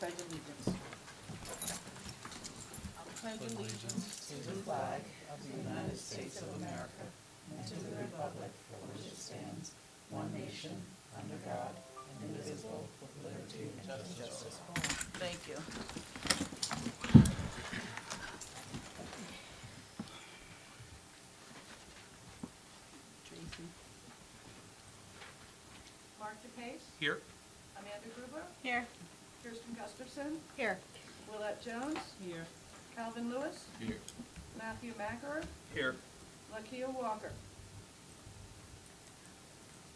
pledge allegiance. I pledge allegiance to the flag of the United States of America and to the republic for which it stands, one nation, under God, indivisible, with liberty and justice for all. Thank you. Tracy. Mark DePace, Here. Amanda Gruber, Here. Kirsten Gustafson, Here. Willette Jones, Here. Calvin Lewis, Here. Matthew Mackerer, Here. Lakia Walker.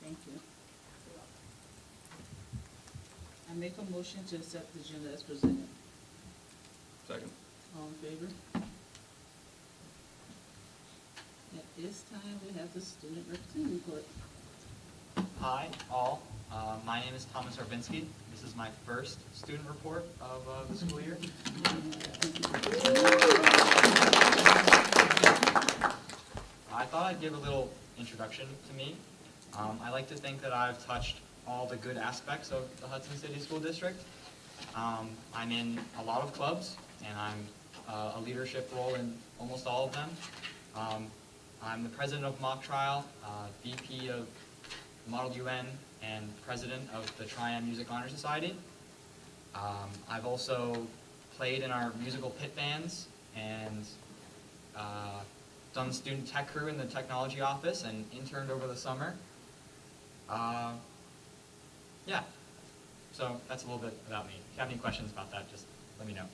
Thank you. I make a motion to accept the agenda as presented. Second. All in favor? At this time, we have the student representative report. Hi, all. My name is Thomas Arvinsky. This is my first student report of the school year. I thought I'd give a little introduction to me. I like to think that I've touched all the good aspects of the Hudson City School District. I'm in a lot of clubs, and I'm a leadership role in almost all of them. I'm the president of Mock Trial, VP of Model UN, and president of the Triad Music Honor Society. I've also played in our musical pit bands and done student tech crew in the technology office and interned over the summer. Yeah, so that's a little bit about me. If you have any questions about that, just let me know.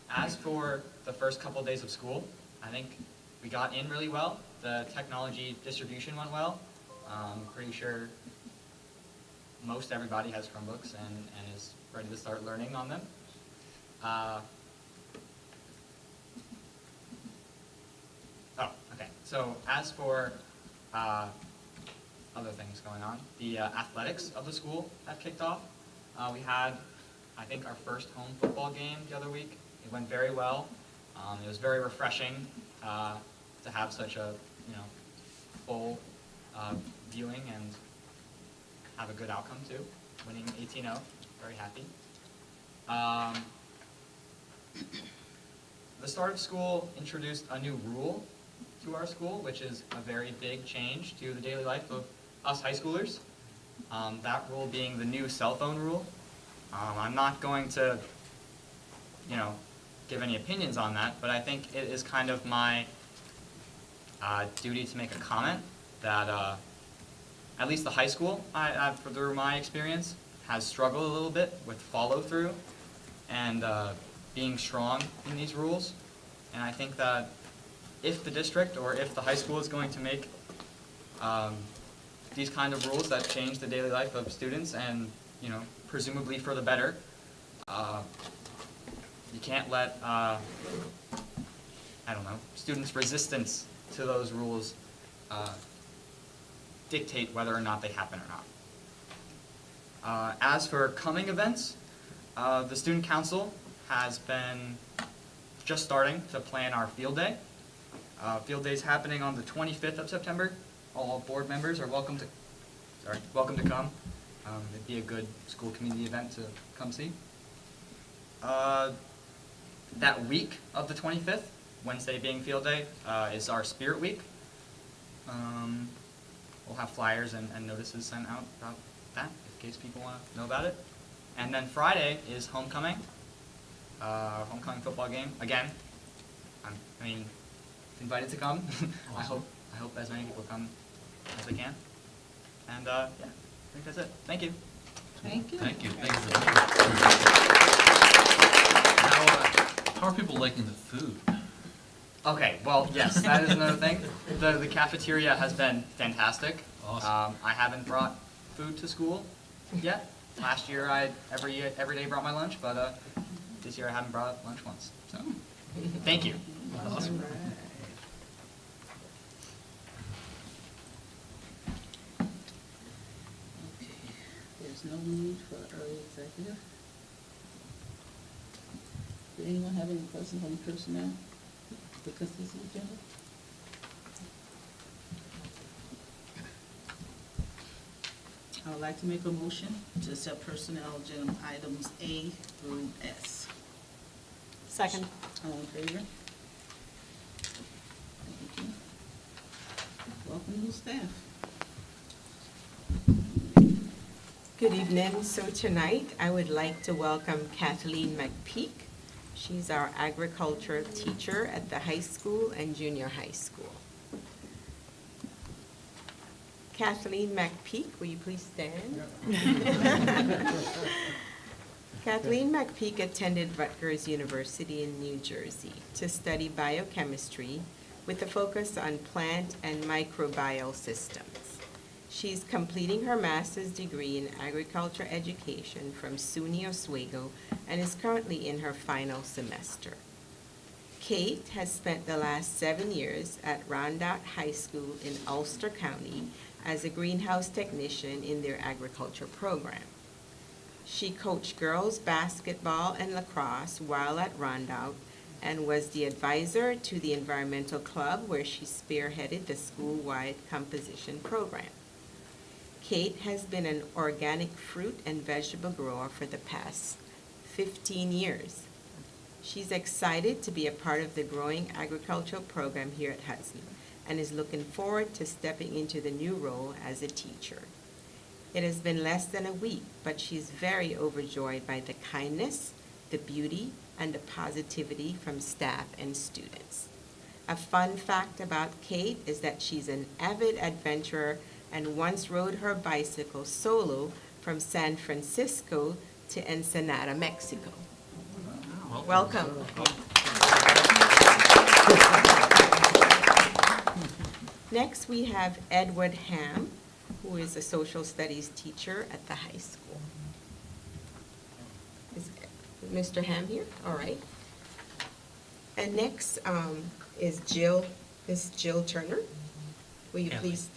As for the first couple days of school, I think we got in really well. The technology distribution went well. I'm pretty sure most everybody has Chromebooks and is ready to start learning on them. Okay. So as for other things going on, the athletics of the school have kicked off. We had, I think, our first home football game the other week. It went very well. It was very refreshing to have such a full viewing and have a good outcome too, winning 18-0. Very happy. The start of school introduced a new rule to our school, which is a very big change to the daily life of us high schoolers. That rule being the new cell phone rule. I'm not going to, give any opinions on that, but I think it is kind of my duty to make a comment that at least the high school, through my experience, has struggled a little bit with follow-through and being strong in these rules. And I think that if the district or if the high school is going to make these kind of rules that change the daily life of students and, presumably for the better, you can't let, students' resistance to those rules dictate whether or not they happen or not. As for coming events, the Student Council has been just starting to plan our field day. Field day is happening on the 25th of September. All board members are welcome to come. It'd be a good school community event to come see. That week of the 25th, Wednesday being field day, is our Spirit Week. We'll have flyers and notices sent out about that in case people want to know about it. And then Friday is homecoming, homecoming football game. Again, invited to come. Awesome. I hope as many people come as they can. And yeah, I think that's it. Thank you. Thank you. Thank you. Thank you for that. How are people liking the food? Okay, well, yes, that is another thing. The cafeteria has been fantastic. Awesome. I haven't brought food to school yet. Last year I every day brought my lunch, but this year I haven't brought lunch once. So, thank you. Awesome. Okay, there's no need for early executive. Does anyone have any questions on the personnel? The consent agenda? I would like to make a motion to accept personnel agenda items A through S. Second. All in favor? Thank you. Welcome new staff. Good evening. So tonight, I would like to welcome Kathleen McPeak. She's our agriculture teacher at the high school and junior high school. Kathleen McPeak, will you please stand? Kathleen McPeak attended Rutgers University in New Jersey to study biochemistry with a focus on plant and microbial systems. She's completing her master's degree in agriculture education from SUNY Oswego and is currently in her final semester. Kate has spent the last 7 years at Rondout High School in Ulster County as a greenhouse technician in their agriculture program. She coached girls basketball and lacrosse while at Rondout and was the advisor to the environmental club where she spearheaded the school-wide composition program. Kate has been an organic fruit and vegetable grower for the past 15 years. She's excited to be a part of the growing agricultural program here at Hudson and is looking forward to stepping into the new role as a teacher. It has been less than a week, but she's very overjoyed by the kindness, the beauty, and the positivity from staff and students. A fun fact about Kate is that she's an avid adventurer and once rode her bicycle solo from San Francisco to Ensenada, Mexico. Welcome. Next, we have Edward Ham, who is a social studies teacher at the high school. Is Mr. Ham here? All right. And next is Miss Jill Turner. Will you Hanley. please?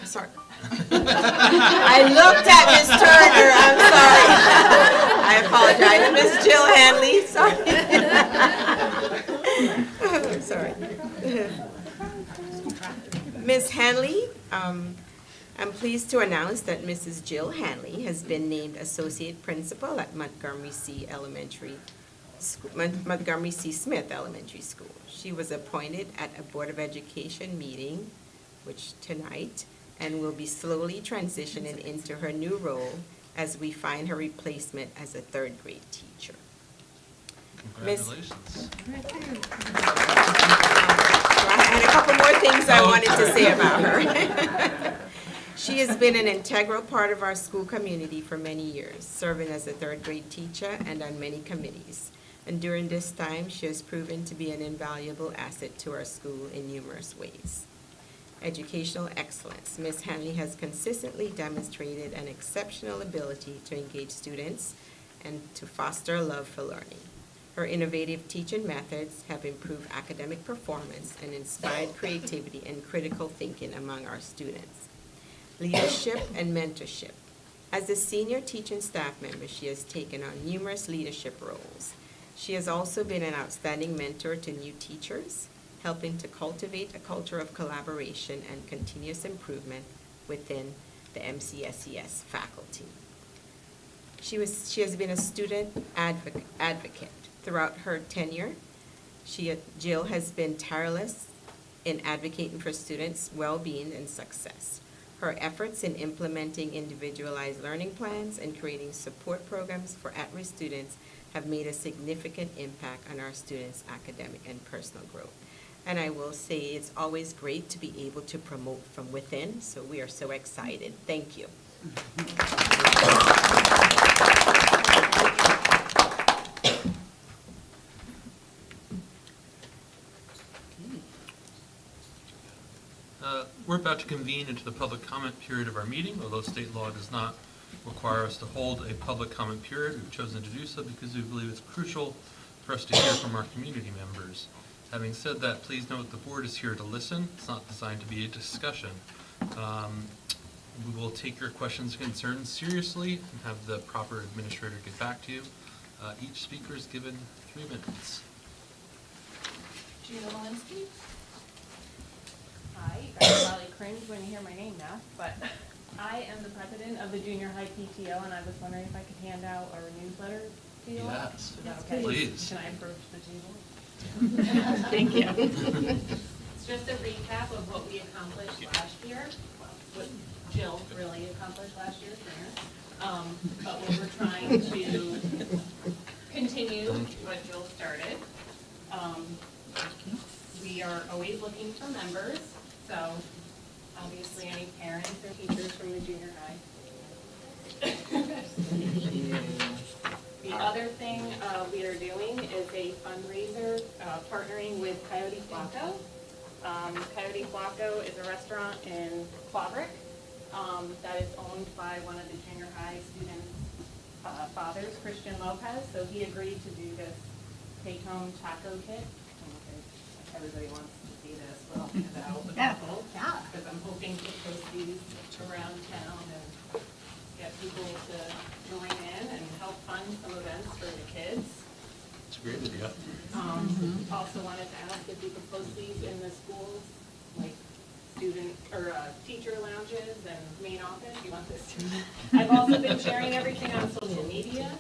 Sorry. I looked at Miss Turner, I'm sorry. I apologize. Miss Jill Hanley, sorry. Ms. Hanley, I'm pleased to announce that Mrs. Jill Hanley has been named Associate Principal at Montgomery C. Smith Elementary School. She was appointed at a Board of Education meeting, which tonight, and will be slowly transitioning into her new role as we find her replacement as a third grade teacher. Congratulations. I had a couple more things I wanted to say about her. She has been an integral part of our school community for many years, serving as a third grade teacher and on many committees. And during this time, she has proven to be an invaluable asset to our school in numerous ways. Educational excellence. Ms. Hanley has consistently demonstrated an exceptional ability to engage students and to foster a love for learning. Her innovative teaching methods have improved academic performance and inspired creativity and critical thinking among our students. Leadership and mentorship. As a senior teaching staff member, she has taken on numerous leadership roles. She has also been an outstanding mentor to new teachers, helping to cultivate a culture of collaboration and continuous improvement within the MCSES faculty. She has been a student advocate throughout her tenure. Jill has been tireless in advocating for students' well-being and success. Her efforts in implementing individualized learning plans and creating support programs for at-risk students have made a significant impact on our students' academic and personal growth. And I will say it's always great to be able to promote from within, so we are so excited. Thank you. We're about to convene into the public comment period of our meeting, although state law does not require us to hold a public comment period. We've chosen to do so because we believe it's crucial for us to hear from our community members. Having said that, please note the board is here to listen. It's not designed to be a discussion. We will take your questions and concerns seriously and have the proper administrator get back to you. Each speaker is given 3 minutes. Gina Walensky. Hi, you guys probably cringe when you hear my name now, but I am the president of the junior high PTO, and I was wondering if I could hand out our newsletter to you all? Yes, Okay. please. Can I approach the table? Thank you. It's just a recap of what we accomplished last year, what Jill really accomplished last year, but what we're trying to continue what Jill started. We are always looking for members, so obviously any parents or teachers from the junior high. The other thing we are doing is a fundraiser partnering with Coyote Flaco. Coyote Flaco is a restaurant in Claverick that is owned by one of the junior high students' fathers, Christian Lopez. So he agreed to do this take-home taco kit. Everybody wants to see this, but I'll hand it out with people. Because I'm hoping to post these around town and get people to join in and help fund some events for the kids. It's a great idea. Also wanted to ask if you could post these in the schools, like student or teacher lounges and main office. You want this to? I've also been sharing everything on social media.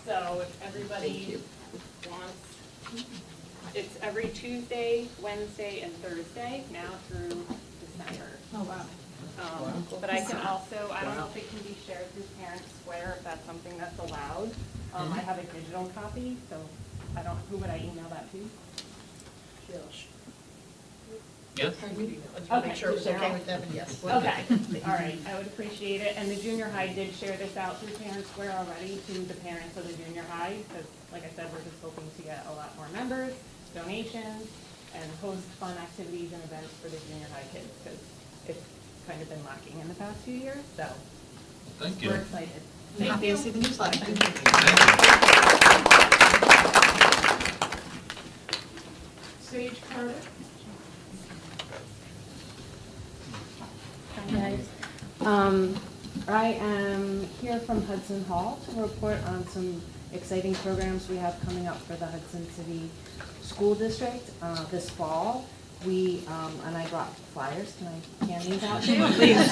So if everybody wants, it's every Tuesday, Wednesday, and Thursday now through December. Oh, wow. But I can also, I don't know if it can be shared through Parent Square, if that's something that's allowed. I have a digital copy, so I don't, who would I email that to? Yes? Okay. Make sure it was okay with them, and yes. Okay, all right, I would appreciate it. And the junior high did share this out through Parent Square already to the parents of the junior high, because like I said, we're just hoping to get a lot more members, donations, and host fun activities and events for the junior high kids, because it's kind of been lacking in the past few years, so Thank you. we're excited. Happy to see the newsletter. Thank Sage Carter. Hi guys. I am here from Hudson Hall to report on some exciting programs we have coming up for the Hudson City School District this fall. We, and I brought flyers, can I hand these out to you, please?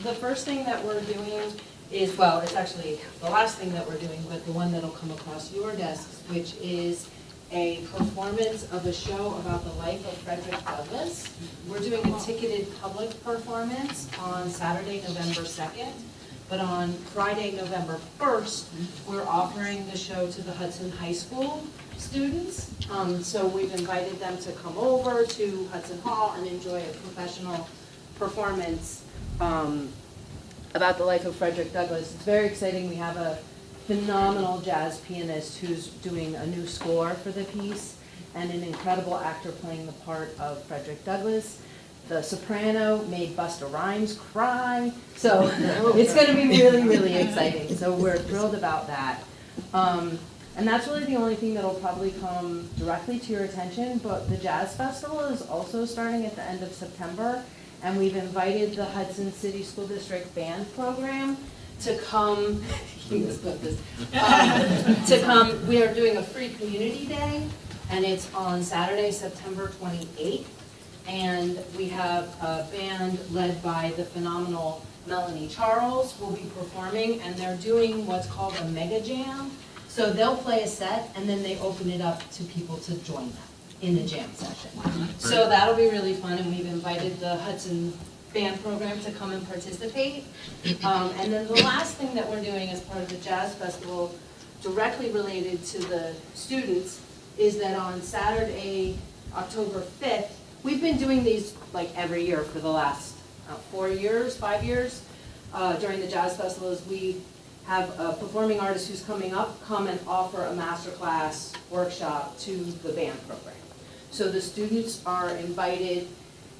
The first thing that we're doing is, well, it's actually the last thing that we're doing, but the one that'll come across your desks, which is a performance of a show about the life of Frederick Douglass. We're doing a ticketed public performance on Saturday, November 2nd, but on Friday, November 1st, we're offering the show to the Hudson High School students. So we've invited them to come over to Hudson Hall and enjoy a professional performance about the life of Frederick Douglass. It's very exciting. We have a phenomenal jazz pianist who's doing a new score for the piece, and an incredible actor playing the part of Frederick Douglass. The soprano made Busta Rhymes cry, so it's going to be really, really exciting. So we're thrilled about that. And that's really the only thing that'll probably come directly to your attention, but the Jazz Festival is also starting at the end of September, and we've invited the Hudson City School District Band Program to come, to come. We are doing a free community day, and it's on Saturday, September 28th, and we have a band led by the phenomenal Melanie Charles will be performing, and they're doing what's called a mega jam. So they'll play a set, and then they open it up to people to join them in the jam session. So that'll be really fun, and we've invited the Hudson Band Program to come and participate. And then the last thing that we're doing as part of the Jazz Festival, directly related to the students, is that on Saturday, October 5th, we've been doing these like every year for the last 5 years, during the Jazz Festival, is we have a performing artist who's coming up come and offer a masterclass workshop to the band program. So the students are invited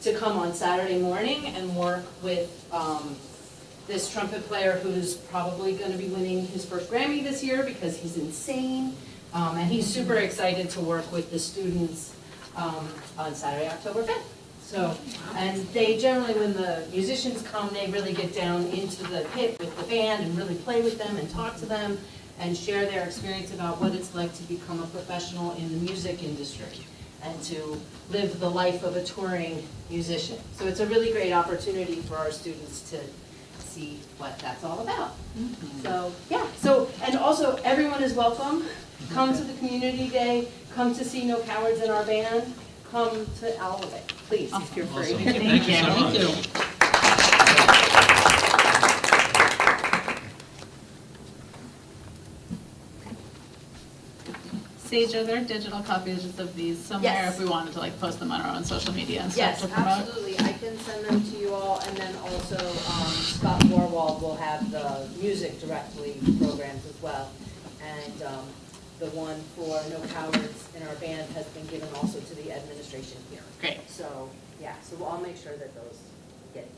to come on Saturday morning and work with this trumpet player who's probably going to be winning his first Grammy this year because he's insane. And he's super excited to work with the students on Saturday, October 5th. So, and they generally, when the musicians come, they really get down into the pit with the band and really play with them and talk to them and share their experience about what it's like to become a professional in the music industry. and to live the life of a touring musician. So it's a really great opportunity for our students to see what that's all about. So, yeah, so, and also, everyone is welcome. Come to the community day, come to see No Cowards in our band, come to all of it, please, if you're free. Awesome. Thank you so much. Sage, are there digital copies of these somewhere Yes. if we wanted to like post them on our own social media and stuff Yes, to promote? absolutely. I can send them to you all, and then also Scott Warwald will have the music directly programs as well. And the one for No Cowards in our band has been given also to the administration here. Great. So, yeah, so I'll make sure that those get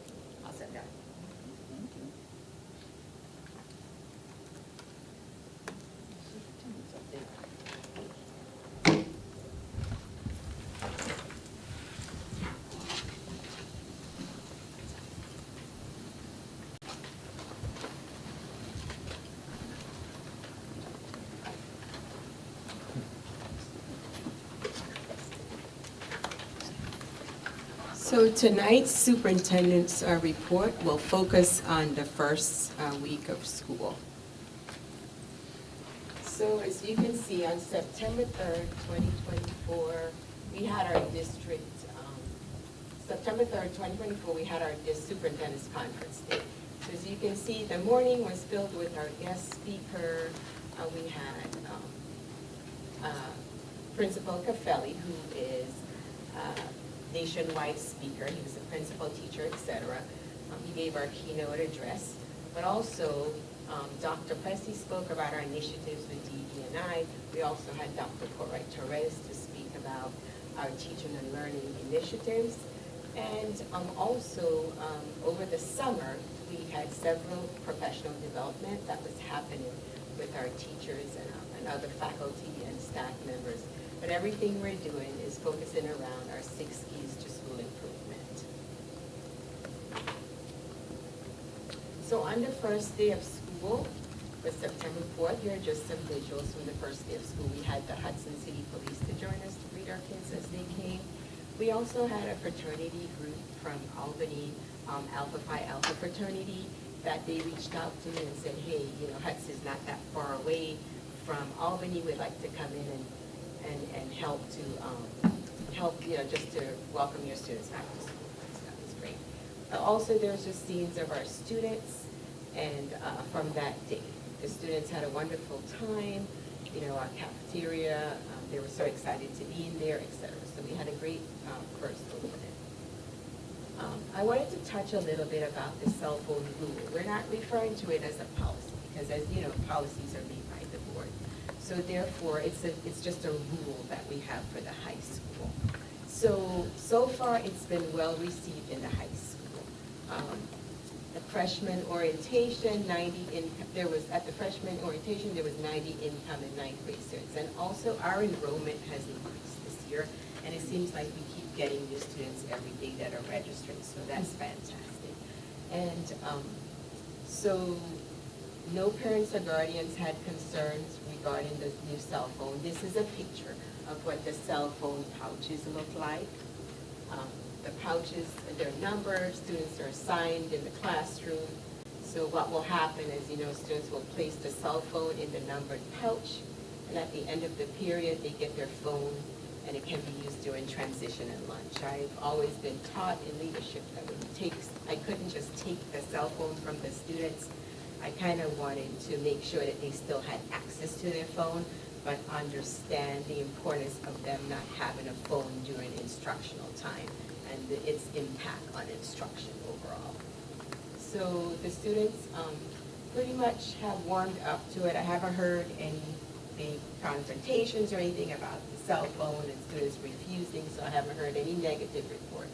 sent out. So tonight's superintendent's report will focus on the first week of school. So as you can see, on September 3rd, 2024, we had our district, September 3rd, 2024, we had our superintendent's conference day. So as you can see, the morning was filled with our guest speaker. We had Principal Caffelli, who is nationwide speaker. He was a principal teacher, etc. He gave our keynote address, but also Dr. Plessy spoke about our initiatives with DE&I. We also had Dr. Torres to speak about our teaching and learning initiatives. And also, over the summer, we had several professional development that was happening with our teachers and other faculty and staff members. But everything we're doing is focusing around our 6 keys to school improvement. So on the first day of school, was September 4th, here are just some visuals from the first day of school. We had the Hudson City Police to join us to greet our kids as they came. We also had a fraternity group from Albany, Alpha Phi Alpha fraternity, that they reached out to me and said, hey, you know, Hudson's not that far away from Albany. We'd like to come in and help to, just to welcome your students back to school. That was great. Also, there's just scenes of our students and from that day. The students had a wonderful time, our cafeteria, they were so excited to be in there, etc. So we had a great first opening. I wanted to touch a little bit about the cell phone rule. We're not referring to it as a policy because, as you know, policies are made by the board. So therefore, it's just a rule that we have for the high school. So far, it's been well received in the high school. The freshman orientation, at the freshman orientation, there was 90 incoming ninth grade students. And also, our enrollment has increased this year, and it seems like we keep getting new students every day that are registering, so that's fantastic. And so no parents or guardians had concerns regarding the new cell phone. This is a picture of what the cell phone pouches look like. The pouches, their number, students are assigned in the classroom. So what will happen is, students will place the cell phone in the numbered pouch, and at the end of the period, they get their phone, and it can be used during transition and lunch. I've always been taught in leadership that I couldn't just take the cell phone from the students. I kind of wanted to make sure that they still had access to their phone, but understand the importance of them not having a phone during instructional time and its impact on instruction overall. So the students pretty much have warmed up to it. I haven't heard any big confrontations or anything about the cell phone and students refusing, so I haven't heard any negative report.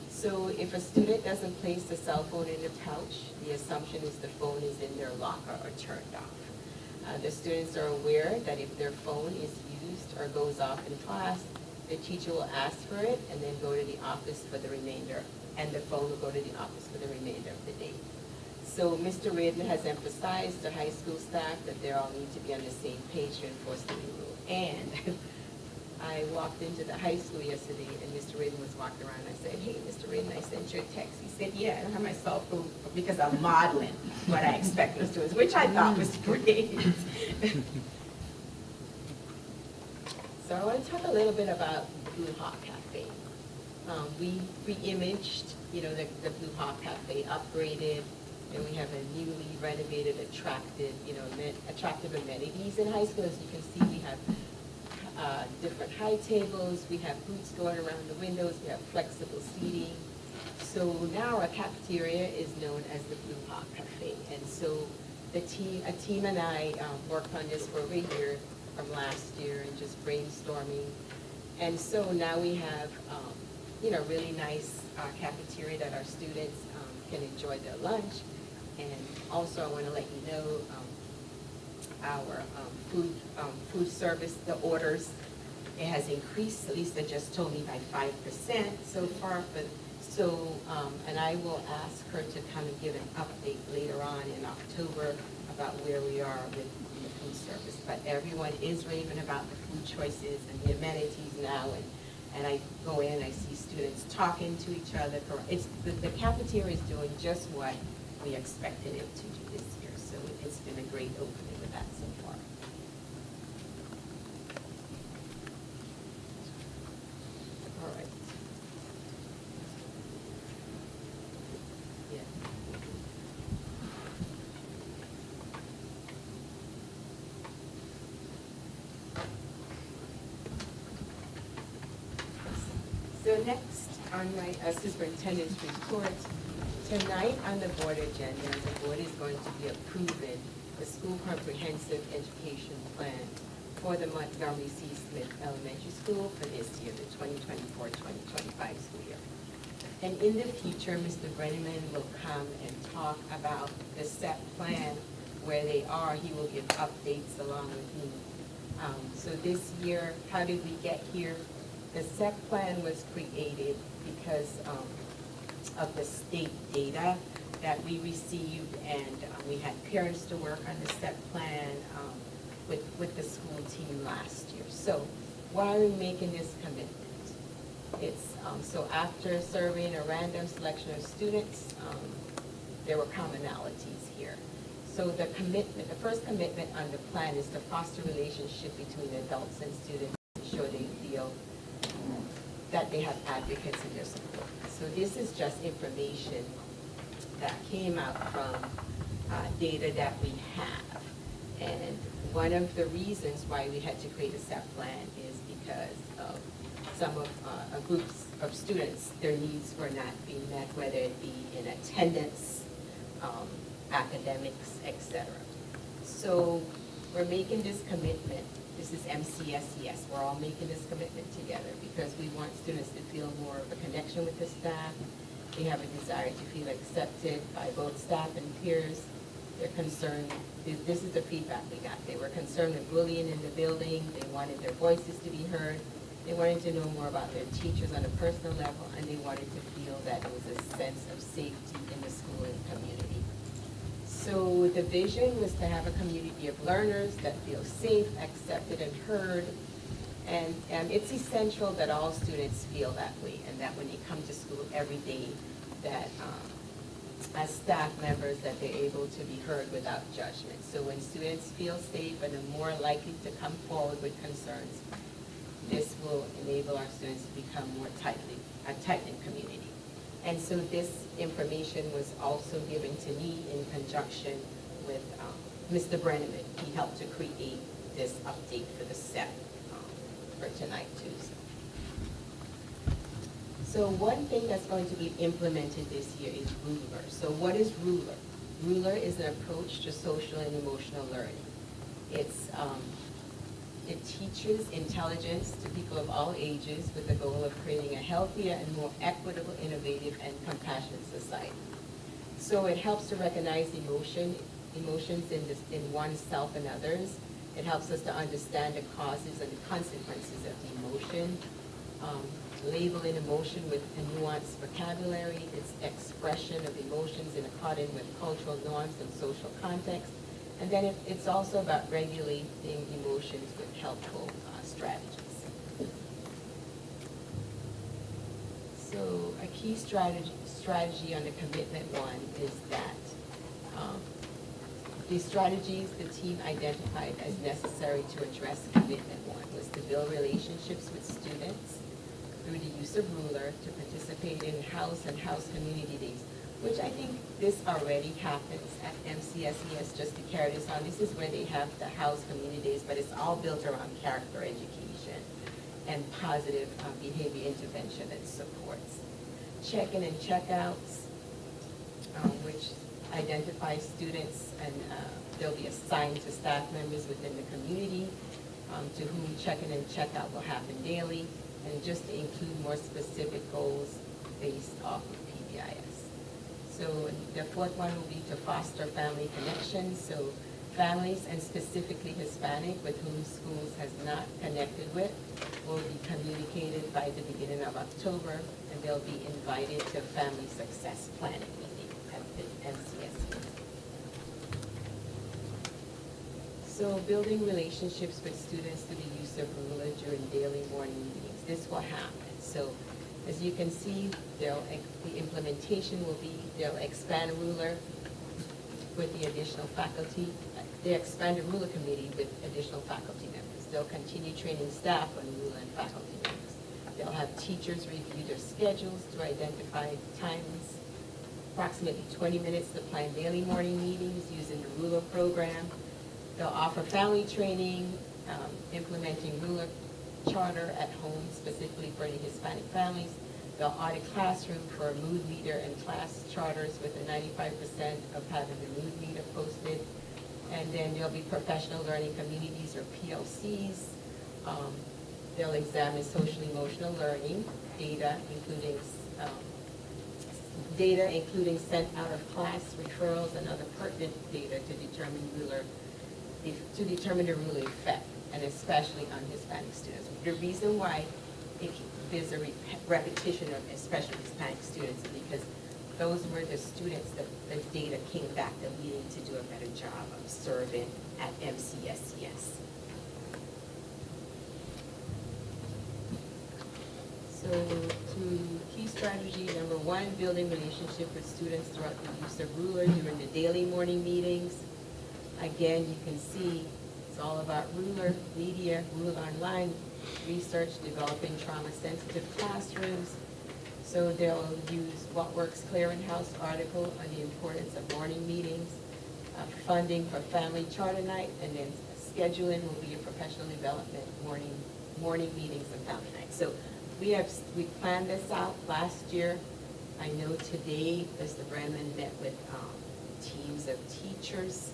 So if a student doesn't place the cell phone in the pouch, the assumption is the phone is in their locker or turned off. The students are aware that if their phone is used or goes off in class, the teacher will ask for it and then go to the office for the remainder, and the phone will go to the office for the remainder of the day. So Mr. Reardon has emphasized to high school staff that they all need to be on the same page to enforce the new rule. And I walked into the high school yesterday, and Mr. Raiden was walking around, and I said, hey, Mr. Raiden, I sent you a text. He said, yeah, I don't have my cell phone because I'm modeling what I expect from students, which I thought was great. So I want to talk a little bit about Blue Hawk Cafe. We re-imaged, the Blue Hawk Cafe, upgraded, and we have a newly renovated, attractive amenities in high school. As you can see, we have different high tables, we have booths going around the windows, we have flexible seating. So now our cafeteria is known as the Blue Hawk Cafe. And so a team and I worked on this for over a year from last year and just brainstorming. And so now we have, really nice cafeteria that our students can enjoy their lunch. And also I want to let you know our food service, the orders, it has increased, Lisa just told me, by 5% so far. And I will ask her to kind of give an update later on in October about where we are with the food service. But everyone is raving about the food choices and the amenities now, and I go in, I see students talking to each other. The cafeteria is doing just what we expected it to do this year. So it's been a great opening with that so far. All right. Yeah. So next on my superintendent's report, tonight on the board agenda, the board is going to be approving the school comprehensive education plan for the Montgomery C. Smith Elementary School for this year, the 2024-2025 school year. And in the future, Mr. Brenneman will come and talk about the SEP plan, where they are. He will give updates along with me. So this year, how did we get here? The SEP plan was created because of the state data that we received, and we had parents to work on the SEP plan with the school team last year. So why are we making this commitment? It's so after surveying a random selection of students, there were commonalities here. So the first commitment on the plan is to foster relationship between adults and students, ensure they feel that they have advocates in their support. So this is just information that came out from data that we have. And one of the reasons why we had to create a SEP plan is because of some of groups of students, their needs were not being met, whether it be in attendance, academics, etc. So we're making this commitment. This is MCSES. We're all making this commitment together because we want students to feel more of a connection with the staff. They have a desire to feel accepted by both staff and peers. They're concerned, this is the feedback we got. They were concerned with bullying in the building. They wanted their voices to be heard. They wanted to know more about their teachers on a personal level, and they wanted to feel that there was a sense of safety in the school and community. So the vision was to have a community of learners that feel safe, accepted, and heard. And it's essential that all students feel that way, and that when they come to school every day, that as staff members, that they're able to be heard without judgment. So when students feel safe and are more likely to come forward with concerns, this will enable our students to become more a tight-knit community. And so this information was also given to me in conjunction with Mr. Brenneman. He helped to create this update for the SEP for tonight too. So one thing that's going to be implemented this year is Ruler. So what is Ruler? Ruler is an approach to social and emotional learning. It teaches intelligence to people of all ages with the goal of creating a healthier and more equitable, innovative, and compassionate society. So it helps to recognize emotions in oneself and others. It helps us to understand the causes and the consequences of the emotion. Labeling emotion with a nuanced vocabulary, its expression of emotions in accordance with cultural norms and social context. And then it's also about regulating emotions with helpful strategies. So a key strategy on the commitment one is that the strategies the team identified as necessary to address commitment one was to build relationships with students through the use of ruler, to participate in house and house community days, which I think this already happens at MCSES, just to carry this on. This is where they have the house community days, but it's all built around character education and positive behavior intervention and supports. Check-in and check-outs, which identify students, and they'll be assigned to staff members within the community to whom check-in and check-out will happen daily, and just to include more specific goals based off of PBIS. So the fourth one will be to foster family connections. So families, and specifically Hispanic, with whom schools has not connected with, will be communicated by the beginning of October, and they'll be invited to family success planning meeting at the MCSE. So building relationships with students through the use of ruler during daily morning meetings. This will happen. So as you can see, the implementation will be, they'll expand ruler with the additional faculty. They expand the ruler committee with additional faculty members. They'll continue training staff on ruler and faculty members. They'll have teachers review their schedules to identify times, approximately 20 minutes to plan daily morning meetings using the ruler program. They'll offer family training, implementing ruler charter at home specifically for the Hispanic families. They'll audit classroom for a mood leader and class charters with a 95% of having the mood leader posted. And then there'll be professional learning communities, or PLCs. They'll examine social emotional learning data, including sent out of class referrals and other pertinent data to determine the ruler effect, and especially on Hispanic students. The reason why there's a repetition of especially Hispanic students is because those were the students that the data came back that we need to do a better job of serving at MCSES. So to key strategy number one, building relationship with students throughout the use of ruler during the daily morning meetings. Again, you can see it's all about ruler, media, ruler online, research, developing trauma-sensitive classrooms. So they'll use What Works Clearinghouse article on the importance of morning meetings, funding for family charter night, and then scheduling will be a professional development morning meetings and family night. So we planned this out last year. I know today Mr. Brandman met with teams of teachers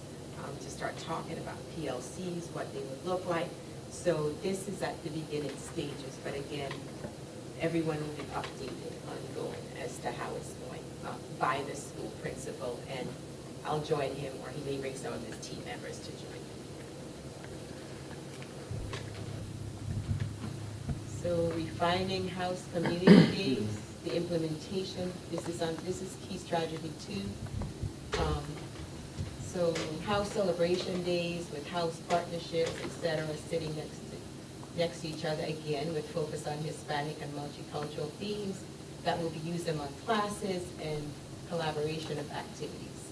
to start talking about PLCs, what they would look like. So this is at the beginning stages, but again, everyone will be updated ongoing as to how it's going by the school principal, and I'll join him, or he may bring some of his team members to join him. So refining house community days, the implementation, this is key strategy 2. So house celebration days with house partnerships, etc., sitting next to each other, again with focus on Hispanic and multicultural themes that will be used among classes and collaboration of activities.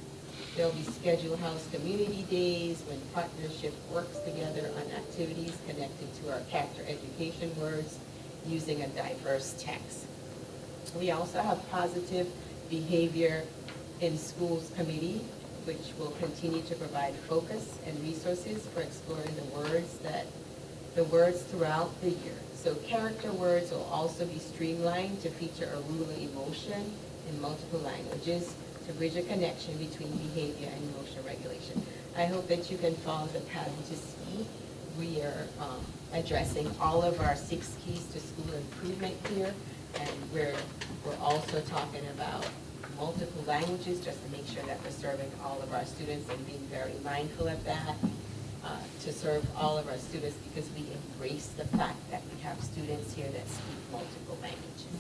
There'll be scheduled house community days when partnership works together on activities connected to our character education words using a diverse text. We also have positive behavior in schools committee, which will continue to provide focus and resources for exploring the words throughout the year. So character words will also be streamlined to feature a ruler emotion in multiple languages to bridge a connection between behavior and emotional regulation. I hope that you can follow the pattern to see. We are addressing all of our 6 keys to school improvement here, and we're also talking about multiple languages just to make sure that we're serving all of our students and being very mindful of that, to serve all of our students, because we embrace the fact that we have students here that speak multiple languages.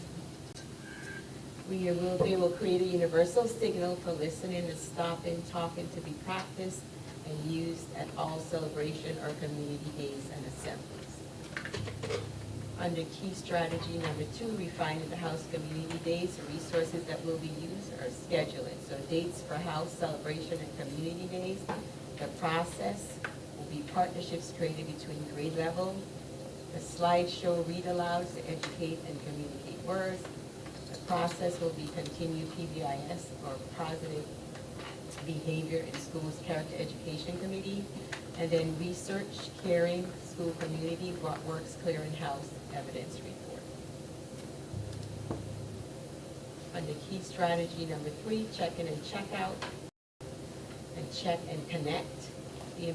They will create a universal signal for listening and stopping, talking to be practiced and used at all celebration or community days and assemblies. Under key strategy number 2, refining the house community days, the resources that will be used are scheduling. So dates for house celebration and community days. The process will be partnerships created between grade level. The slideshow read-alouds to educate and communicate words. The process will be continued PBIS, or positive behavior in schools character education committee. And then research, caring, school community, what works clearinghouse evidence report. Under key strategy number 3, check-in and check-out, and check and connect. The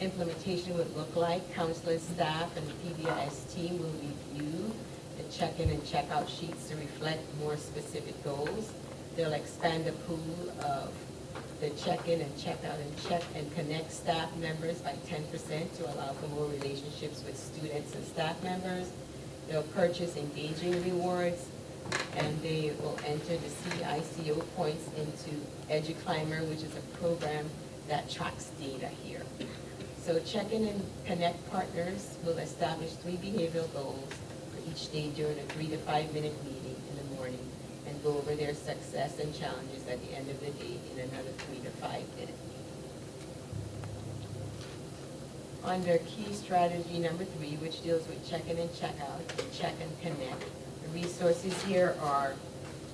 implementation would look like counselors, staff, and the PBIS team will review the check-in and check-out sheets to reflect more specific goals. They'll expand the pool of the check-in and check-out and check and connect staff members by 10% to allow for more relationships with students and staff members. They'll purchase engaging rewards, and they will enter the CICO points into EduClimber, which is a program that tracks data here. So check-in and connect partners will establish 3 behavioral goals for each day during a 3 to 5 minute meeting in the morning, and go over their success and challenges at the end of the day in another 3 to 5 minute meeting. Under key strategy number 3, which deals with check-in and check-out, and check and connect, the resources here are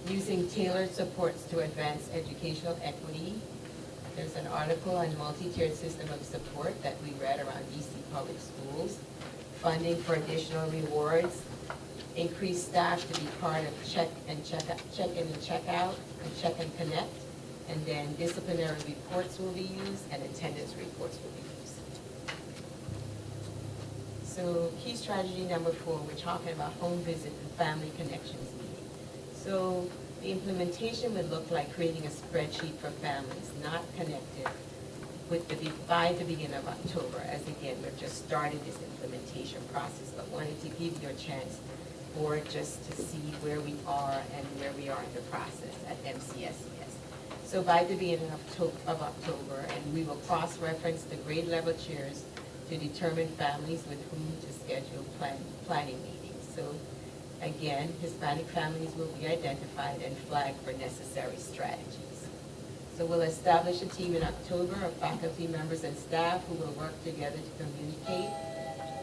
using tailored supports to advance educational equity. There's an article on multi-tiered system of support that we read around DC Public Schools, funding for additional rewards, increase staff to be part of check-in and check-out, and check and connect, and then disciplinary reports will be used, and attendance reports will be used. So key strategy number 4, we're talking about home visit and family connections meeting. So the implementation would look like creating a spreadsheet for families not connected by the beginning of October, as again, we've just started this implementation process, but wanted to give you a chance or just to see where we are and where we are in the process at MCSES. So by the beginning of October, and we will cross-reference the grade level chairs to determine families with whom to schedule planning meetings. So again, Hispanic families will be identified and flagged for necessary strategies. So we'll establish a team in October of faculty members and staff who will work together to communicate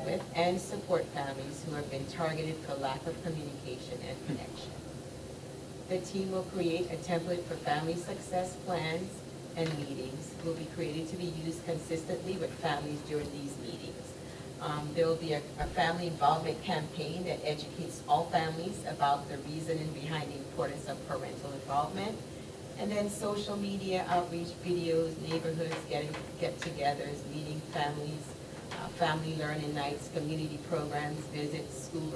with and support families who have been targeted for lack of communication and connection. The team will create a template for family success plans, and meetings will be created to be used consistently with families during these meetings. There will be a family involvement campaign that educates all families about the reasoning behind the importance of parental involvement. And then social media outreach videos, neighborhoods, get-togethers, meeting families, family learning nights, community programs, visits, school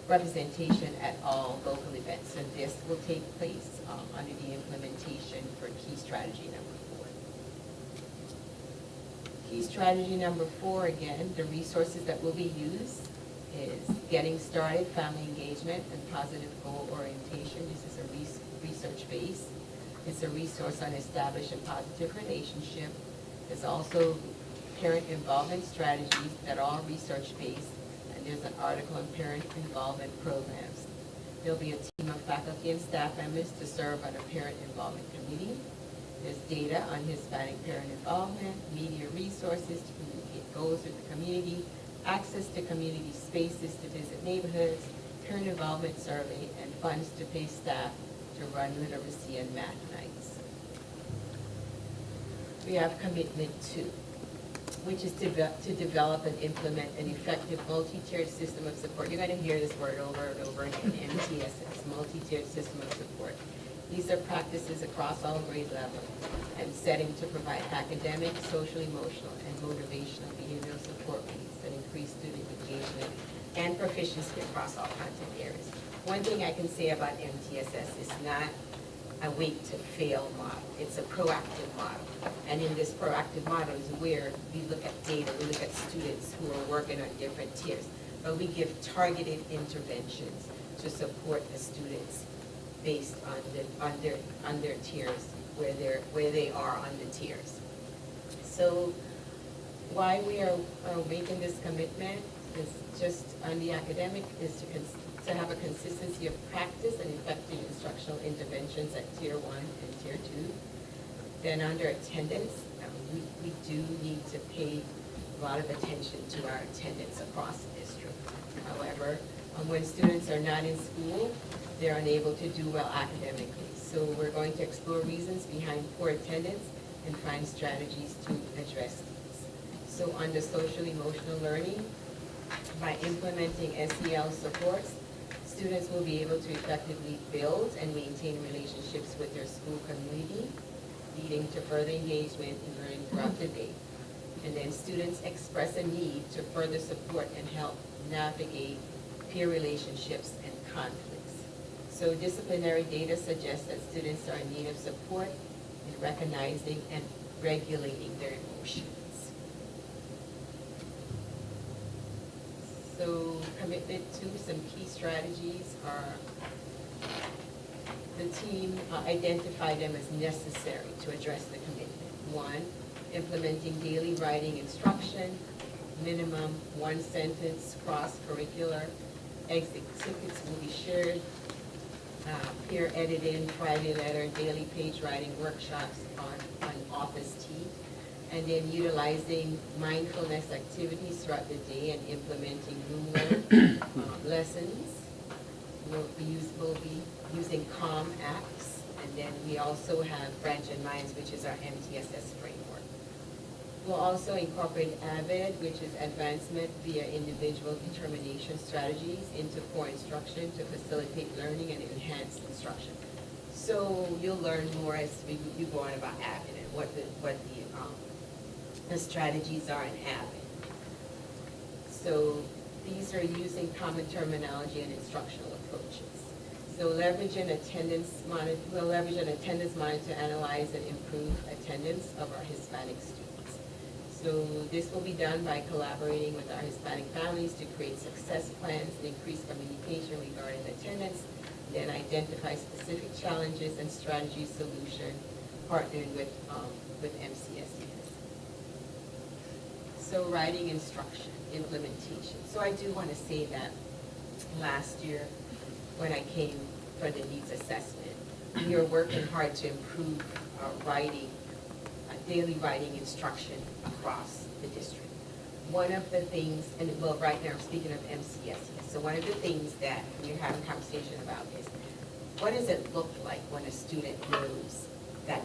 representation at all local events. So this will take place under the implementation for key strategy number 4. Key strategy number 4, again, the resources that will be used is getting started, family engagement, and positive goal orientation. This is a research base. It's a resource on establishing a positive relationship. There's also parent involvement strategies that are research-based, and there's an article on parent involvement programs. There'll be a team of faculty and staff members to serve on a parent involvement committee. There's data on Hispanic parent involvement, media resources to communicate goals with the community, access to community spaces to visit neighborhoods, parent involvement survey, and funds to pay staff to run literacy and math nights. We have commitment 2, which is to develop and implement an effective multi-tiered system of support. You're going to hear this word over and over again, MTSS, multi-tiered system of support. These are practices across all grade levels and setting to provide academic, social, emotional, and motivational behavioral support needs that increase student engagement and proficiency across all content areas. One thing I can say about MTSS is not a wait to fail model. It's a proactive model. And in this proactive model is where we look at data, we look at students who are working on different tiers, but we give targeted interventions to support the students based on their tiers, where they are on the tiers. So why we are making this commitment is just on the academic, is to have a consistency of practice and effective instructional interventions at Tier 1 and Tier 2. Then under attendance, we do need to pay a lot of attention to our attendance across the district. However, when students are not in school, they're unable to do well academically. So we're going to explore reasons behind poor attendance and find strategies to address these. So under social emotional learning, by implementing SEL supports, students will be able to effectively build and maintain relationships with their school community, leading to further engagement in learning throughout the day. And then students express a need to further support and help navigate peer relationships and conflicts. So disciplinary data suggests that students are in need of support in recognizing and regulating their emotions. So commitment to some key strategies are, the team identified them as necessary to address the commitment. 1, implementing daily writing instruction, minimum 1 sentence cross-curricular, exit tickets will be shared, peer editing, Friday letter, daily page writing workshops on Office T, and then utilizing mindfulness activities throughout the day and implementing room work lessons. We'll be using CALM apps, and then we also have Branch and Minds, which is our MTSS framework. We'll also incorporate AVID, which is advancement via individual determination strategies, into core instruction to facilitate learning and enhance instruction. So you'll learn more as you go on about AVID and what the strategies are in AVID. So these are using common terminology and instructional approaches. So we'll leverage an attendance monitor to analyze and improve attendance of our Hispanic students. So this will be done by collaborating with our Hispanic families to create success plans and increase communication regarding attendance, then identify specific challenges and strategy solution, partnering with MCSES. So writing instruction, implementation. So I do want to say that last year when I came for the needs assessment, we are working hard to improve writing, daily writing instruction across the district. One of the things, and well, right now I'm speaking of MCSES, so one of the things that we're having a conversation about is, what does it look like when a student knows that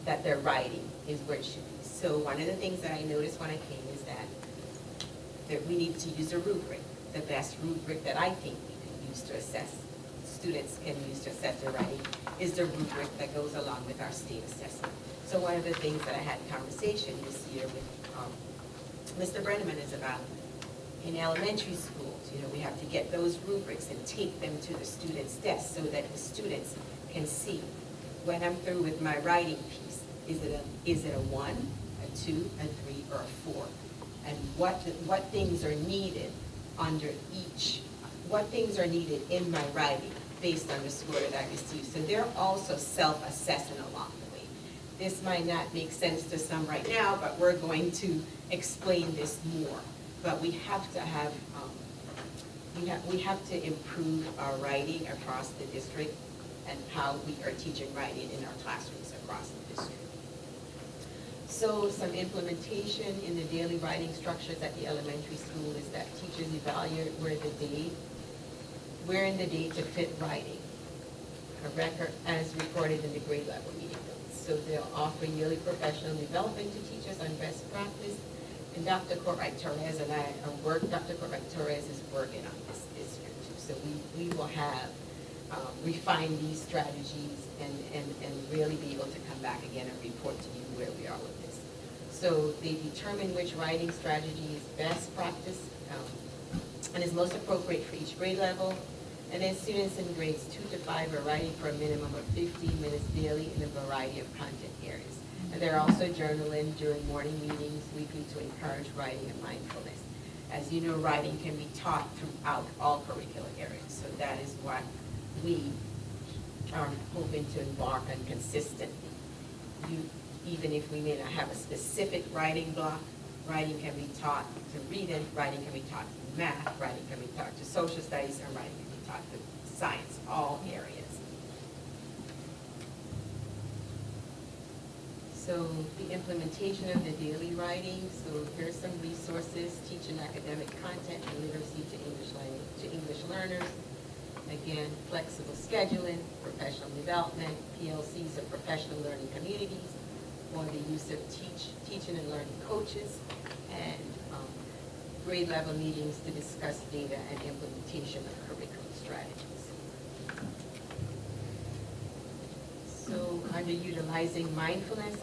that their writing is where it should be? So one of the things that I noticed when I came is that we need to use a rubric. The best rubric that I think we can use to assess, students can use to assess their writing, is the rubric that goes along with our state assessment. So one of the things that I had a conversation this year with Mr. Brenneman is about, in elementary schools, we have to get those rubrics and take them to the students' desks so that the students can see, when I'm through with my writing piece, is it a 1, a 2, a 3, or a 4? And what things are needed under each, what things are needed in my writing based on the score that I received. So they're also self-assessing along the way. This might not make sense to some right now, but we're going to explain this more. But we have to have, we have to improve our writing across the district and how we are teaching writing in our classrooms across the district. So some implementation in the daily writing structures at the elementary school is that teachers evaluate where in the day to fit writing, a record as recorded in the grade level meeting notes. So they'll offer yearly professional development to teachers on best practice. And Dr. Corright-Torres and I Dr. Corright-Torres is working on this year too. So we will have refine these strategies and really be able to come back again and report to you where we are with this. So they determine which writing strategy is best practice and is most appropriate for each grade level. And then students in grades 2 to 5 are writing for a minimum of 15 minutes daily in a variety of content areas. And they're also journaling during morning meetings weekly to encourage writing and mindfulness. As you know, writing can be taught throughout all curricular areas. So that is what we are hoping to embark on consistently. Even if we may not have a specific writing block, Writing can be taught to reading, writing can be taught to math, writing can be taught to social studies, and writing can be taught to science, all areas. So the implementation of the daily writing, so here's some resources, teaching academic content and literacy to English learners. Again, flexible scheduling, professional development, PLCs or professional learning communities, or the use of teaching and learning coaches, and grade level meetings to discuss data and implementation of curriculum strategies. So under utilizing mindfulness,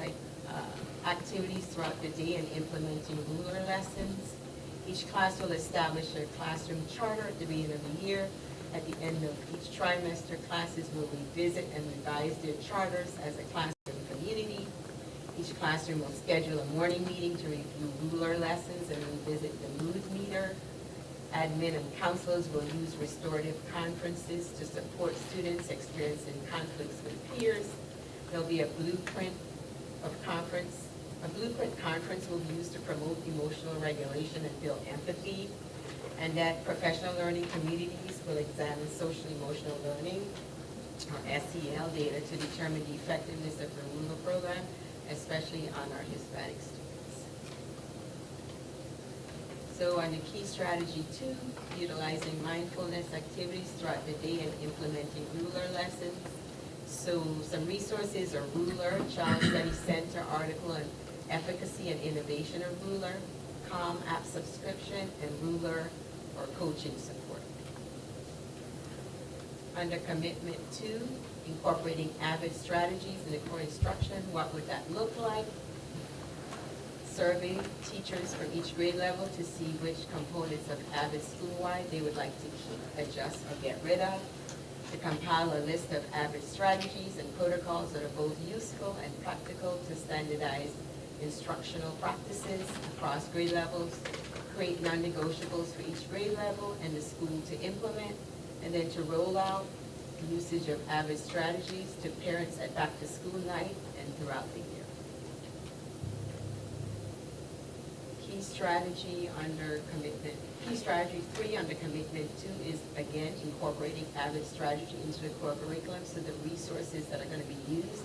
activities throughout the day and implementing ruler lessons. Each class will establish a classroom charter at the beginning of the year. At the end of each trimester, classes will revisit and revise their charters as a classroom community. Each classroom will schedule a morning meeting to review ruler lessons and revisit the mood meter. Admin and counselors will use restorative conferences to support students experiencing conflicts with peers. There'll be a blueprint conference will be used to promote emotional regulation and build empathy. And that professional learning communities will examine social emotional learning, or SEL data, to determine the effectiveness of the ruler program, especially on our Hispanic students. So on the key strategy 2, utilizing mindfulness activities throughout the day and implementing ruler lessons. So some resources are Ruler, Child Study Center article on efficacy and innovation of Ruler, COM app subscription, and Ruler or coaching support. Under commitment 2, incorporating AVID strategies in the core instruction, what would that look like? Survey teachers from each grade level to see which components of AVID school-wide they would like to keep, adjust, or get rid of. To compile a list of AVID strategies and protocols that are both useful and practical to standardize instructional practices across grade levels. Create non-negotiables for each grade level and the school to implement, and then to roll out usage of AVID strategies to parents at back-to-school night and throughout the year. Key strategy 3 under commitment 2 is, again, incorporating AVID strategy into the core curriculum. So the resources that are going to be used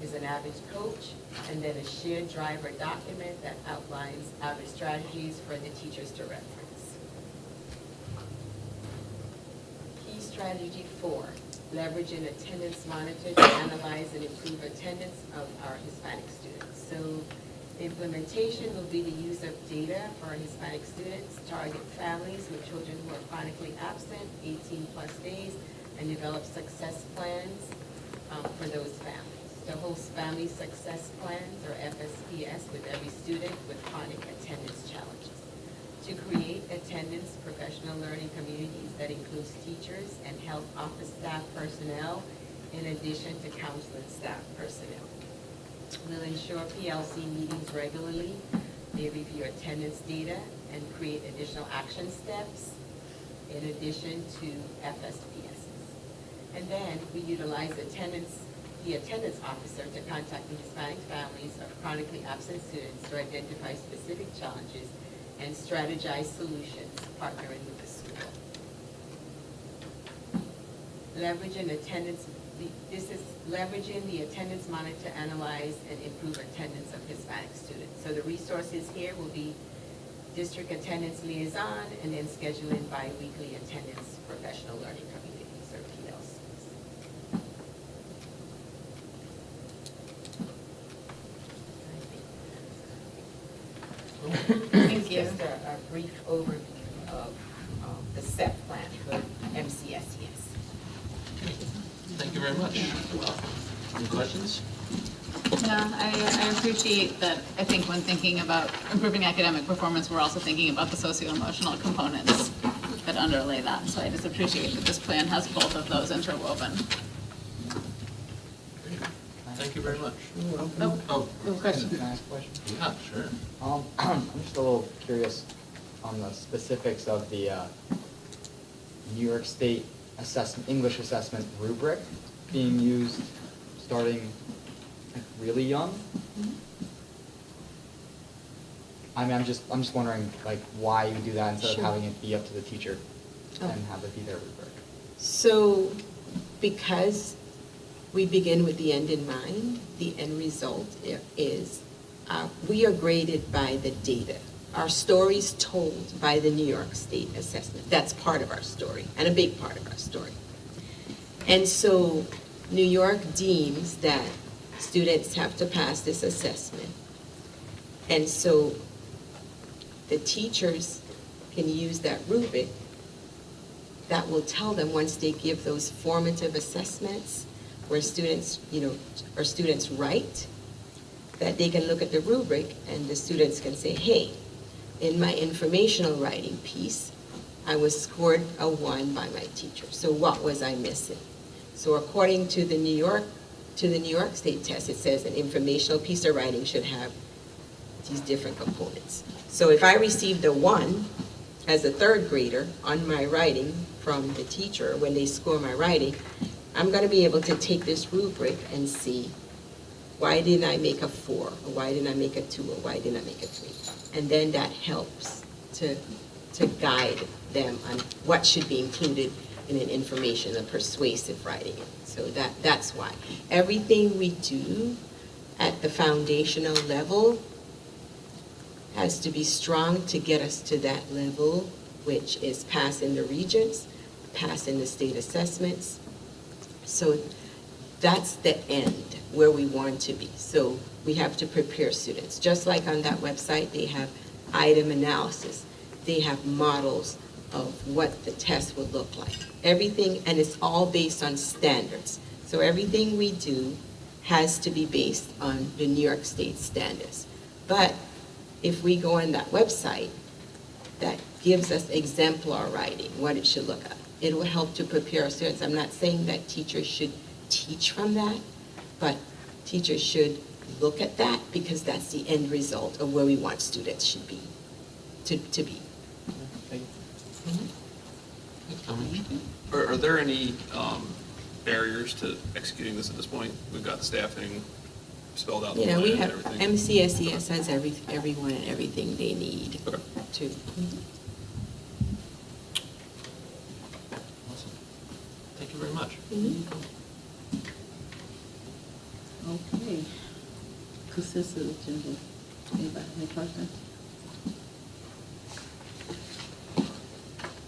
is an AVID coach, and then a shared driver document that outlines AVID strategies for the teachers to reference. Key strategy 4, leveraging attendance monitor to analyze and improve attendance of our Hispanic students. So the implementation will be the use of data for our Hispanic students, target families with children who are chronically absent, 18 plus days, and develop success plans for those families. To host family success plans, or FSPS, with every student with chronic attendance challenges. To create attendance professional learning communities that includes teachers and health office staff personnel, in addition to counseling staff personnel. We'll ensure PLC meetings regularly. They review attendance data and create additional action steps in addition to FSPSs. And then we utilize the attendance officer to contact the Hispanic families of chronically absent students to identify specific challenges and strategize solutions, partnering with the school. This is leveraging the attendance monitor to analyze and improve attendance of Hispanic students. So the resources here will be district attendance liaison, and then scheduling bi-weekly attendance professional learning communities, or PLCs. Thank you. Just a brief overview of the SEP plan for MCSES. Thank you very much. Any questions? No, I appreciate that. I think when thinking about improving academic performance, we're also thinking about the socio-emotional components that underlay that. So I just appreciate that this plan has both of those interwoven. Thank you very much. Oh, question. Can I ask a question? Yeah, sure. I'm just a little curious on the specifics of the New York State English assessment rubric being used starting like really young. I mean, I'm just wondering, like, why you do that instead Sure. of having it be up to the teacher Oh. and have it be their rubric. So, because we begin with the end in mind, the end result is, we are graded by the data. Our story's told by the New York State assessment. That's part of our story, and a big part of our story. And so, New York deems that students have to pass this assessment. And so, the teachers can use that rubric that will tell them once they give those formative assessments where students, or students write, that they can look at the rubric and the students can say, hey, in my informational writing piece, I was scored a 1 by my teacher. So what was I missing? So according to the New York State test, it says an informational piece of writing should have these different components. So if I received a 1 as a third grader on my writing from the teacher when they score my writing, I'm going to be able to take this rubric and see, why didn't I make a 4, or why didn't I make a 2, or why didn't I make a 3? And then that helps to guide them on what should be included in an information, a persuasive writing. So that's why. Everything we do at the foundational level has to be strong to get us to that level, which is passing the regents, passing the state assessments. So that's the end where we want to be. So we have to prepare students. Just like on that website, they have item analysis. They have models of what the test would look like. Everything, and it's all based on standards. So everything we do has to be based on the New York State standards. But if we go on that website, that gives us exemplar writing, what it should look like. It will help to prepare our students. I'm not saying that teachers should teach from that, but teachers should look at that because that's the end result of where we want students should be, to be. Are there any barriers to executing this at this point? We've got the staffing spelled out. We and have, everything. MCSES has everyone and everything they need Okay. to. Awesome. Thank you very much. Okay. Consistent agenda. Anybody, any questions?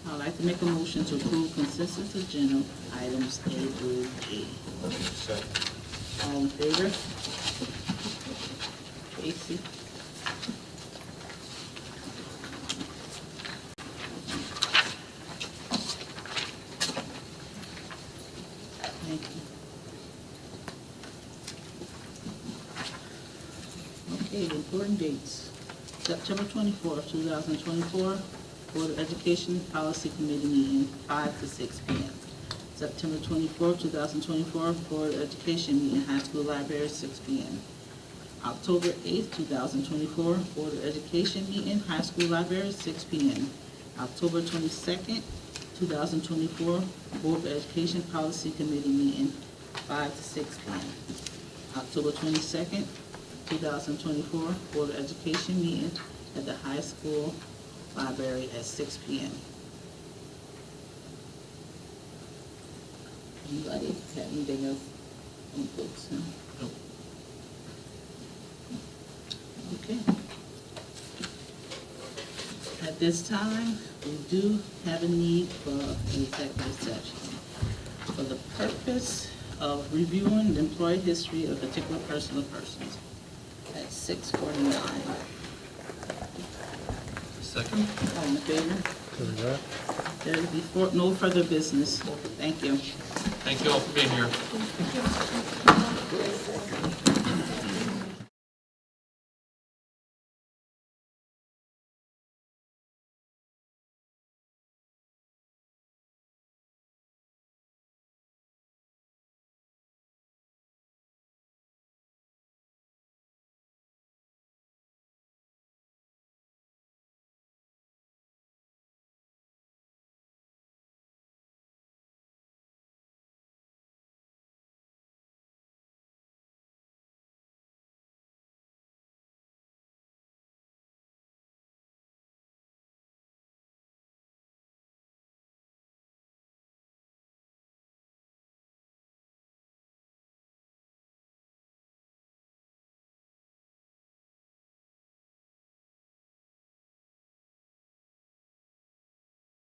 I'd like to make a motion to approve consistent agenda items A through G. All in favor? Casey? Thank you. Okay, the important dates. September 24th, 2024, Board of Education Policy Committee meeting, 5 to 6 p.m. September 24th, 2024, Board of Education meeting, High School Library, 6 p.m. October 8th, 2024, Board of Education meeting, High School Library, 6 p.m. October 22nd, 2024, Board of Education Policy Committee meeting, 5 to 6 p.m. October 22nd, 2024, Board of Education meeting at the High School Library at 6 p.m. Anybody have anything else on books? No? Nope. Okay. At this time, we do have a need for an executive session for the purpose of reviewing the employee history of a particular person or persons at 6:49. Second? All in favor? There will be no further business. Thank you. Thank you all for being here.